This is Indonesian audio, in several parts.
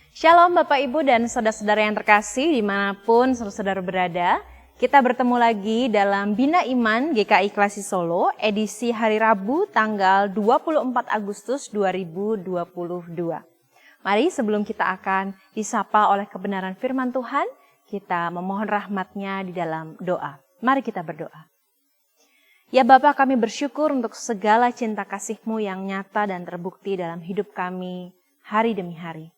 Shalom Bapak Ibu dan saudara-saudara yang terkasih dimanapun saudara-saudara berada. Kita bertemu lagi dalam Bina Iman GKI Klasi Solo edisi hari Rabu tanggal 24 Agustus 2022. Mari sebelum kita akan disapa oleh kebenaran firman Tuhan, kita memohon rahmat-Nya di dalam doa. Mari kita berdoa. Ya Bapa, kami bersyukur untuk segala cinta kasih-Mu yang nyata dan terbukti dalam hidup kami hari demi hari.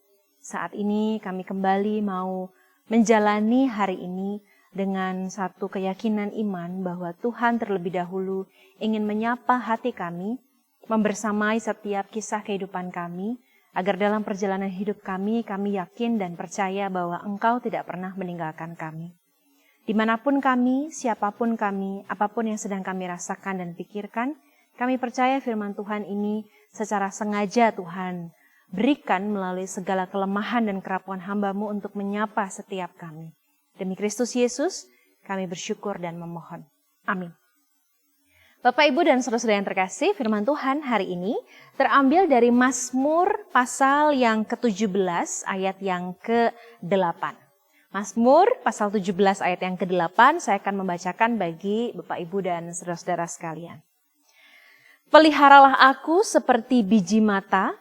Saat ini kami kembali mau menjalani hari ini dengan satu keyakinan iman bahwa Tuhan terlebih dahulu ingin menyapa hati kami, membersamai setiap kisah kehidupan kami, agar dalam perjalanan hidup kami yakin dan percaya bahwa Engkau tidak pernah meninggalkan kami. Dimanapun kami, siapapun kami, apapun yang sedang kami rasakan dan pikirkan, kami percaya firman Tuhan ini secara sengaja Tuhan berikan melalui segala kelemahan dan kerapuan hamba-Mu untuk menyapa setiap kami. Demi Kristus Yesus, kami bersyukur dan memohon. Amin. Bapak, Ibu, dan saudara-saudara yang terkasih, firman Tuhan hari ini terambil dari Mazmur pasal yang ke-17 ayat yang ke-8. Mazmur pasal 17 ayat yang ke-8 saya akan membacakan bagi Bapak Ibu dan saudara-saudara sekalian. Peliharalah aku seperti biji mata,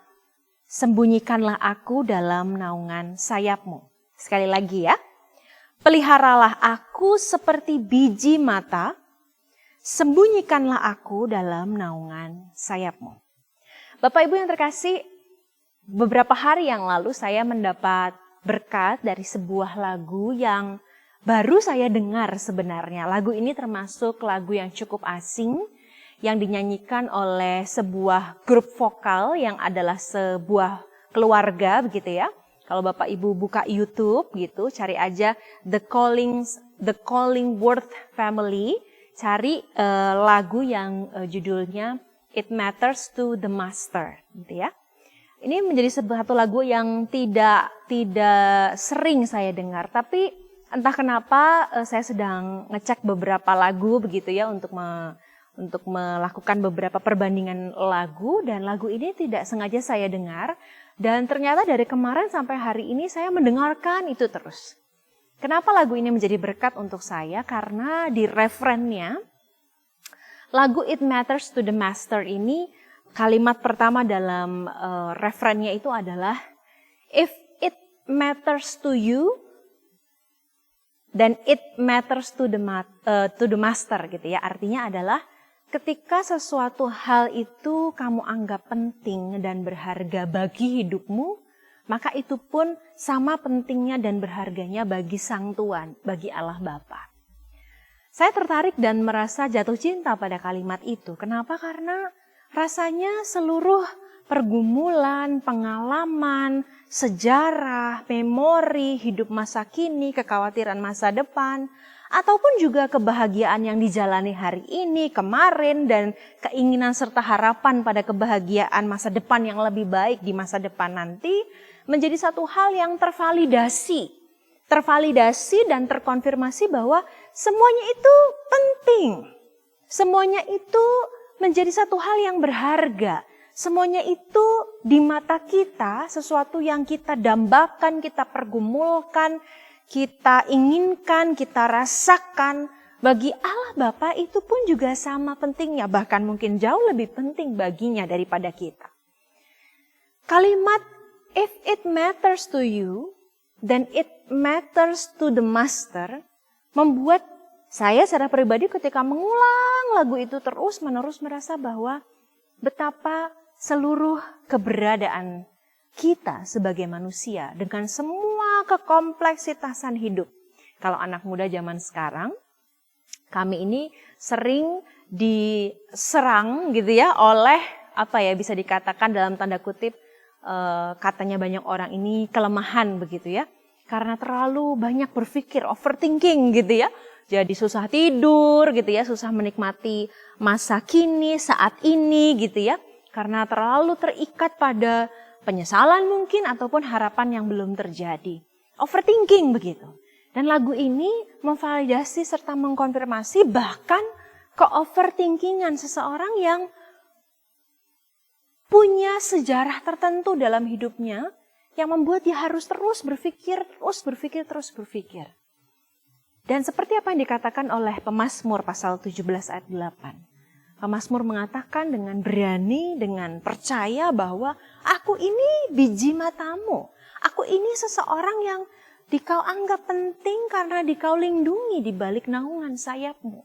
sembunyikanlah aku dalam naungan sayap-Mu. Sekali lagi ya. Peliharalah aku seperti biji mata, sembunyikanlah aku dalam naungan sayap-Mu. Bapak Ibu yang terkasih, beberapa hari yang lalu saya mendapat berkat dari sebuah lagu yang baru saya dengar sebenarnya. Lagu ini termasuk lagu yang cukup asing yang dinyanyikan oleh sebuah grup vokal yang adalah sebuah keluarga begitu ya. Kalau Bapak Ibu buka YouTube gitu, cari aja The Collingworth Family, cari lagu yang judulnya It Matters to the Master gitu ya. Ini menjadi satu lagu yang tidak sering saya dengar, tapi entah kenapa saya sedang ngecek beberapa lagu begitu ya untuk melakukan beberapa perbandingan lagu, dan lagu ini tidak sengaja saya dengar, dan ternyata dari kemarin sampai hari ini saya mendengarkan itu terus. Kenapa lagu ini menjadi berkat untuk saya? Karena di referennya lagu It Matters to the Master ini, kalimat pertama dalam referennya itu adalah if it matters to you, then it matters to the master gitu ya. Artinya adalah ketika sesuatu hal itu kamu anggap penting dan berharga bagi hidupmu, maka itu pun sama pentingnya dan berharganya bagi Sang Tuhan, bagi Allah Bapa. Saya tertarik dan merasa jatuh cinta pada kalimat itu. Kenapa? Karena rasanya seluruh pergumulan, pengalaman, sejarah, memori, hidup masa kini, kekhawatiran masa depan, ataupun juga kebahagiaan yang dijalani hari ini, kemarin, dan keinginan serta harapan pada kebahagiaan masa depan yang lebih baik di masa depan nanti, menjadi satu hal yang tervalidasi dan terkonfirmasi bahwa semuanya itu penting, semuanya itu menjadi satu hal yang berharga. Semuanya itu di mata kita sesuatu yang kita dambakan, kita pergumulkan, kita inginkan, kita rasakan. Bagi Allah Bapa itu pun juga sama pentingnya, bahkan mungkin jauh lebih penting baginya daripada kita. Kalimat if it matters to you, then it matters to the master membuat saya secara pribadi ketika mengulang lagu itu terus-menerus merasa bahwa betapa seluruh keberadaan kita sebagai manusia dengan semua kekompleksitasan hidup. Kalau anak muda zaman sekarang, kami ini sering diserang gitu ya oleh bisa dikatakan dalam tanda kutip katanya banyak orang ini kelemahan begitu ya. Karena terlalu banyak berpikir, overthinking gitu ya. Jadi susah tidur gitu ya, susah menikmati masa kini, saat ini gitu ya. Karena terlalu terikat pada penyesalan mungkin ataupun harapan yang belum terjadi. Overthinking begitu. Dan lagu ini memvalidasi serta mengkonfirmasi bahkan ke-overthinkingan seseorang yang punya sejarah tertentu dalam hidupnya yang membuat dia harus terus berpikir. Dan seperti apa yang dikatakan oleh Pemazmur pasal 17 ayat 8. Pemazmur mengatakan dengan berani, dengan percaya bahwa aku ini biji matamu. Aku ini seseorang yang dikau anggap penting karena dikau lindungi di balik naungan sayapmu.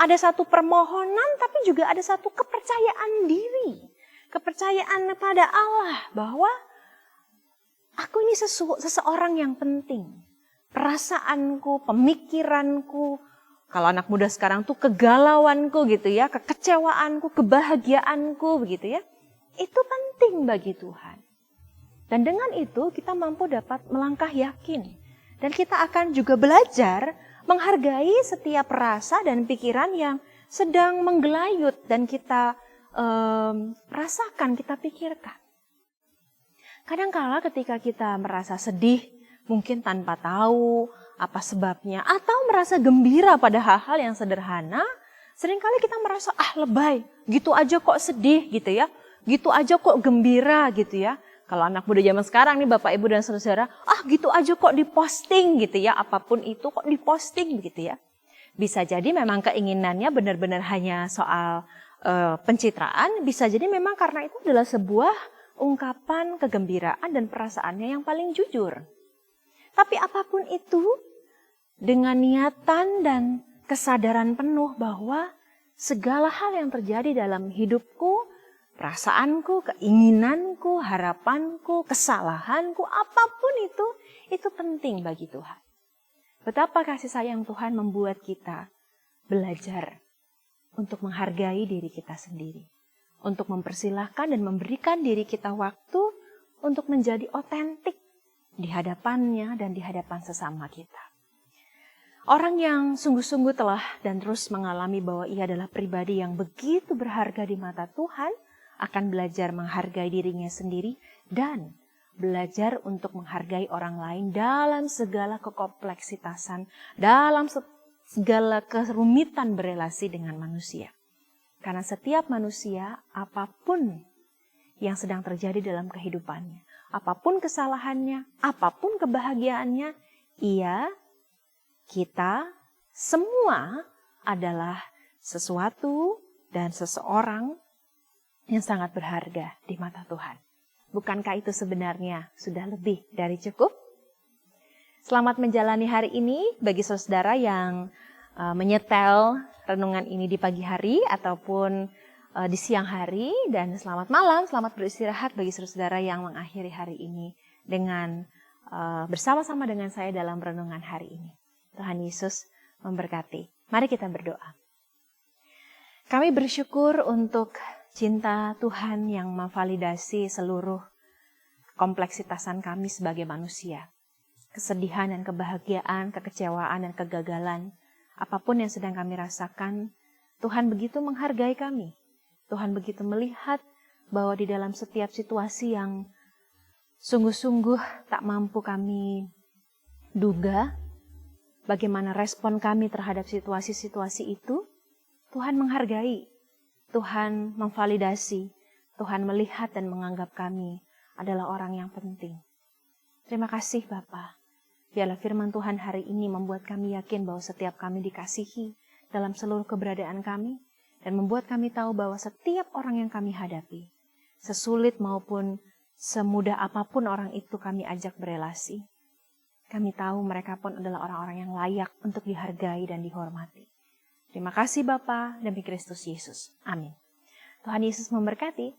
Ada satu permohonan tapi juga ada satu kepercayaan diri. Kepercayaan pada Allah bahwa aku ini seseorang yang penting. Perasaanku, pemikiranku, kalau anak muda sekarang tuh kegalauanku gitu ya, kekecewaanku, kebahagiaanku begitu ya. Itu penting bagi Tuhan. Dan dengan itu kita mampu dapat melangkah yakin. Dan kita akan juga belajar menghargai setiap rasa dan pikiran yang sedang menggelayut dan kita rasakan, kita pikirkan. Kadangkala ketika kita merasa sedih, mungkin tanpa tahu apa sebabnya, atau merasa gembira pada hal-hal yang sederhana, seringkali kita merasa, lebay, gitu aja kok sedih gitu ya, gitu aja kok gembira gitu ya. Kalau anak muda zaman sekarang nih Bapak Ibu dan saudara, gitu aja kok diposting gitu ya, apapun itu kok diposting gitu ya. Bisa jadi memang keinginannya benar-benar hanya soal pencitraan, bisa jadi memang karena itu adalah sebuah ungkapan kegembiraan dan perasaannya yang paling jujur. Tapi apapun itu, dengan niatan dan kesadaran penuh bahwa segala hal yang terjadi dalam hidupku, perasaanku, keinginanku, harapanku, kesalahanku, apapun itu penting bagi Tuhan. Betapa kasih sayang Tuhan membuat kita belajar untuk menghargai diri kita sendiri. Untuk mempersilahkan dan memberikan diri kita waktu untuk menjadi otentik di hadapannya dan di hadapan sesama kita. Orang yang sungguh-sungguh telah dan terus mengalami bahwa ia adalah pribadi yang begitu berharga di mata Tuhan, akan belajar menghargai dirinya sendiri dan belajar untuk menghargai orang lain dalam segala kekompleksitasan, dalam segala kerumitan berelasi dengan manusia. Karena setiap manusia, apapun yang sedang terjadi dalam kehidupannya, apapun kesalahannya, apapun kebahagiaannya, kita, semua adalah sesuatu dan seseorang yang sangat berharga di mata Tuhan. Bukankah itu sebenarnya sudah lebih dari cukup? Selamat menjalani hari ini bagi saudara yang menyetel renungan ini di pagi hari ataupun di siang hari, dan selamat malam, selamat beristirahat bagi saudara yang mengakhiri hari ini dengan bersama-sama dengan saya dalam renungan hari ini. Tuhan Yesus memberkati. Mari kita berdoa. Kami bersyukur untuk cinta Tuhan yang memvalidasi seluruh kompleksitasan kami sebagai manusia. Kesedihan dan kebahagiaan, kekecewaan dan kegagalan, apapun yang sedang kami rasakan, Tuhan begitu menghargai kami. Tuhan begitu melihat bahwa di dalam setiap situasi yang sungguh-sungguh tak mampu kami duga, bagaimana respon kami terhadap situasi-situasi itu, Tuhan menghargai, Tuhan memvalidasi, Tuhan melihat dan menganggap kami adalah orang yang penting. Terima kasih Bapa. Biarlah firman Tuhan hari ini membuat kami yakin bahwa setiap kami dikasihi dalam seluruh keberadaan kami, dan membuat kami tahu bahwa setiap orang yang kami hadapi, sesulit maupun semudah apapun orang itu kami ajak berelasi, kami tahu mereka pun adalah orang-orang yang layak untuk dihargai dan dihormati. Terima kasih Bapa, demi Kristus Yesus. Amin. Tuhan Yesus memberkati.